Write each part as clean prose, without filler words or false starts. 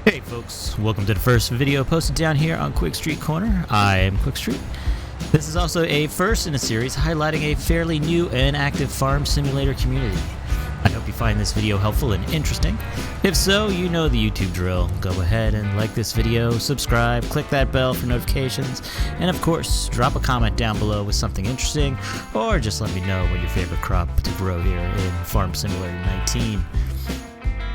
Hey folks, welcome to the first video posted down here on Qwikstreet Corner. I am Qwikstreet. This is also a first in a series highlighting a fairly new and active farm simulator community. I hope you find this video helpful and interesting. If so, you know the YouTube drill. Go ahead and like this video, subscribe, click that bell for notifications, and of course, drop a comment down below with something interesting, or just let me know what your favorite crop to grow here in Farm Simulator 19.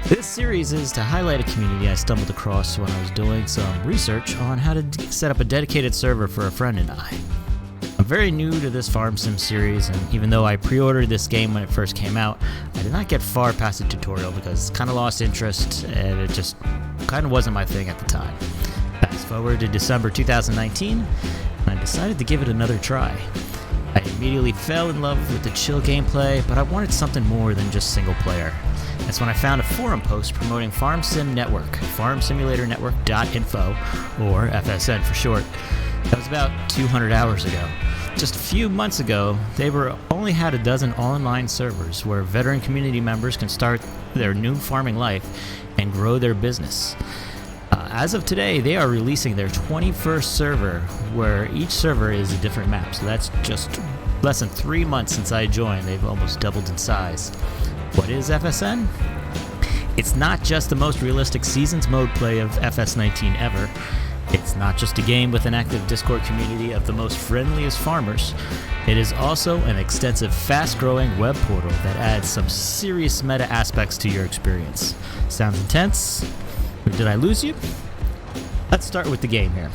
This series is to highlight a community I stumbled across when I was doing some research on how to set up a dedicated server for a friend and I. I'm very new to this Farm Sim series, and even though I pre-ordered this game when it first came out, I did not get far past the tutorial because I kind of lost interest and it just kind of wasn't my thing at the time. Fast forward to December 2019, and I decided to give it another try. I immediately fell in love with the chill gameplay, but I wanted something more than just single player. That's when I found a forum post promoting Farm Sim Network, farmsimulatorsnetwork.info, or FSN for short. That was about 200 hours ago. Just a few months ago, they only had a dozen online servers where veteran community members can start their new farming life and grow their business. As of today, they are releasing their 21st server, where each server is a different map. So that's just less than 3 months since I joined. They've almost doubled in size. What is FSN? It's not just the most realistic Seasons mode play of FS19 ever. It's not just a game with an active Discord community of the most friendliest farmers. It is also an extensive, fast-growing web portal that adds some serious meta aspects to your experience. Sounds intense? Or did I lose you? Let's start with the game here.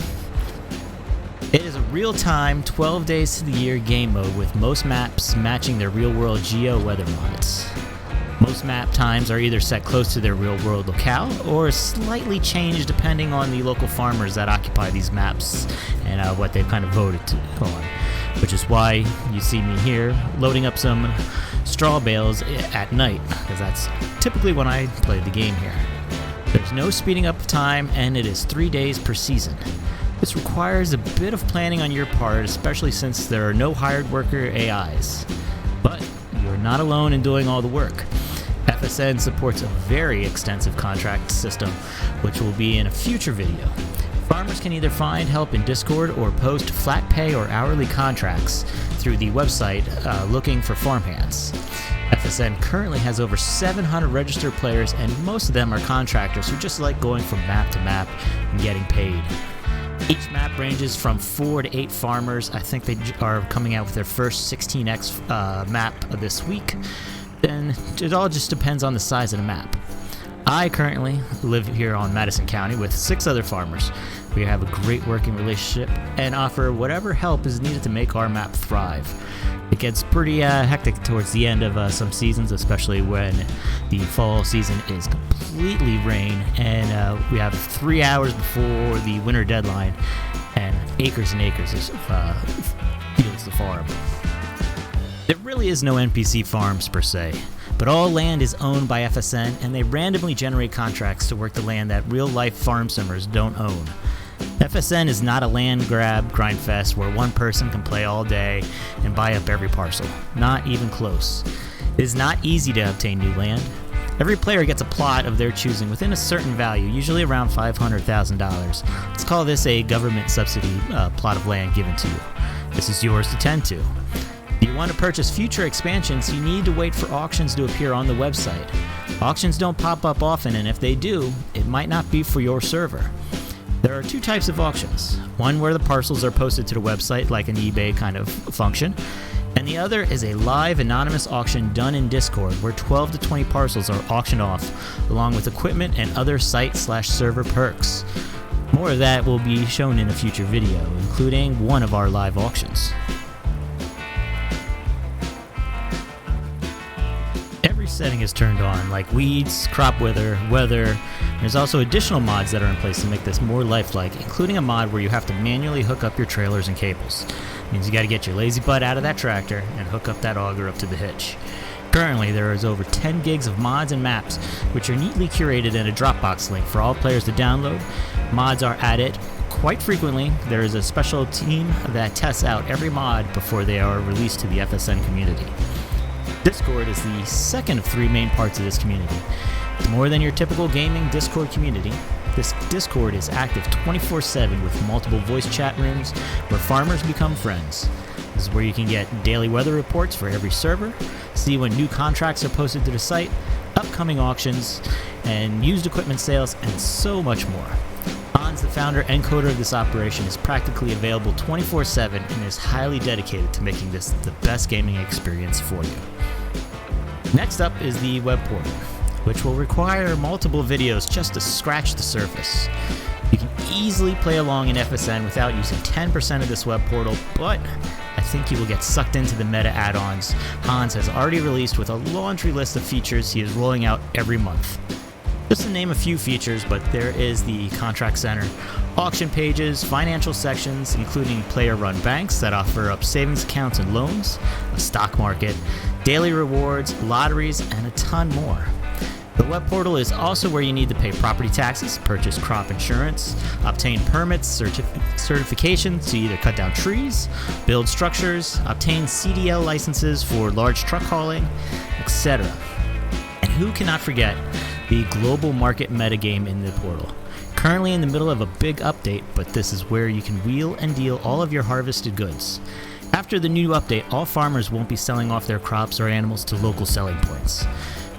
It is a real-time, 12 days to the year game mode with most maps matching their real-world geo-weather mods. Most map times are either set close to their real-world locale or slightly changed depending on the local farmers that occupy these maps and what they've kind of voted on. Which is why you see me here loading up some straw bales at night, because that's typically when I play the game here. There's no speeding up time, and it is 3 days per season. This requires a bit of planning on your part, especially since there are no hired worker AIs. But you're not alone in doing all the work. FSN supports a very extensive contract system, which will be in a future video. Farmers can either find help in Discord or post flat pay or hourly contracts through the website looking for farmhands. FSN currently has over 700 registered players, and most of them are contractors who just like going from map to map and getting paid. Each map ranges from 4 to 8 farmers. I think they are coming out with their first 16x map this week. Then it all just depends on the size of the map. I currently live here on Madison County with 6 other farmers. We have a great working relationship and offer whatever help is needed to make our map thrive. It gets pretty hectic towards the end of some seasons, especially when the fall season is completely rain and we have 3 hours before the winter deadline and acres of fields to farm. There really is no NPC farms per se, but all land is owned by FSN, and they randomly generate contracts to work the land that real-life farm simmers don't own. FSN is not a land grab grind fest where one person can play all day and buy up every parcel. Not even close. It is not easy to obtain new land. Every player gets a plot of their choosing within a certain value, usually around $500,000. Let's call this a government subsidy plot of land given to you. This is yours to tend to. If you want to purchase future expansions, you need to wait for auctions to appear on the website. Auctions don't pop up often, and if they do, it might not be for your server. There are 2 types of auctions. One where the parcels are posted to the website like an eBay kind of function, and the other is a live anonymous auction done in Discord where 12 to 20 parcels are auctioned off along with equipment and other site/server perks. More of that will be shown in a future video, including one of our live auctions. Setting is turned on, like weeds, crop weather. There's also additional mods that are in place to make this more lifelike, including a mod where you have to manually hook up your trailers and cables. It means you got to get your lazy butt out of that tractor and hook up that auger up to the hitch. Currently, there is over 10 gigs of mods and maps, which are neatly curated in a Dropbox link for all players to download. Mods are added quite frequently. There is a special team that tests out every mod before they are released to the FSN community. Discord is the second of 3 main parts of this community. It's more than your typical gaming Discord community. This Discord is active 24/7 with multiple voice chat rooms where farmers become friends. This is where you can get daily weather reports for every server, see when new contracts are posted to the site, upcoming auctions, and used equipment sales, and so much more. Hans, the founder and coder of this operation, is practically available 24/7 and is highly dedicated to making this the best gaming experience for you. Next up is the web portal, which will require multiple videos just to scratch the surface. You can easily play along in FSN without using 10% of this web portal, but I think you will get sucked into the meta add-ons Hans has already released with a laundry list of features he is rolling out every month. Just to name a few features, but there is the contract center, auction pages, financial sections, including player-run banks that offer up savings accounts and loans, a stock market, daily rewards, lotteries, and a ton more. The web portal is also where you need to pay property taxes, purchase crop insurance, obtain permits, certifications to either cut down trees, build structures, obtain CDL licenses for large truck hauling, etc. And who cannot forget the global market metagame in the portal. Currently in the middle of a big update, but this is where you can wheel and deal all of your harvested goods. After the new update, all farmers won't be selling off their crops or animals to local selling points.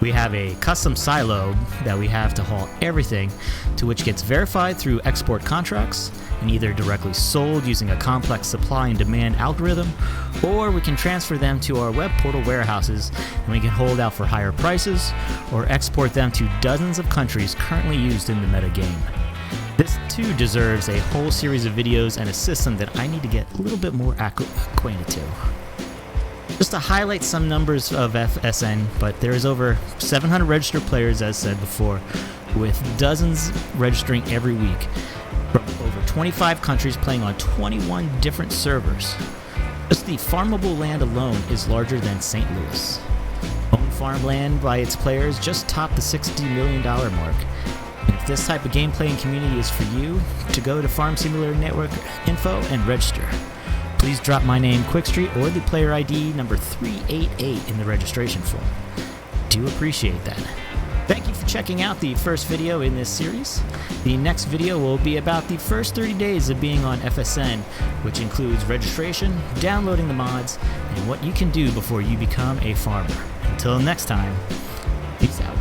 We have a custom silo that we have to haul everything to, which gets verified through export contracts and either directly sold using a complex supply and demand algorithm, or we can transfer them to our web portal warehouses and we can hold out for higher prices or export them to dozens of countries currently used in the metagame. This too deserves a whole series of videos and a system that I need to get a little bit more acquainted to. Just to highlight some numbers of FSN, but there is over 700 registered players, as said before, with dozens registering every week from over 25 countries playing on 21 different servers. Just the farmable land alone is larger than St. Louis. Owned farmland by its players just topped the $60 million mark. And if this type of gameplay and community is for you, to go to Farm Simulator Network info and register. Please drop my name, Qwikstreet, or the player ID number 388 in the registration form. Do appreciate that. Thank you for checking out the first video in this series. The next video will be about the first 30 days of being on FSN, which includes registration, downloading the mods, and what you can do before you become a farmer. Until next time, peace out.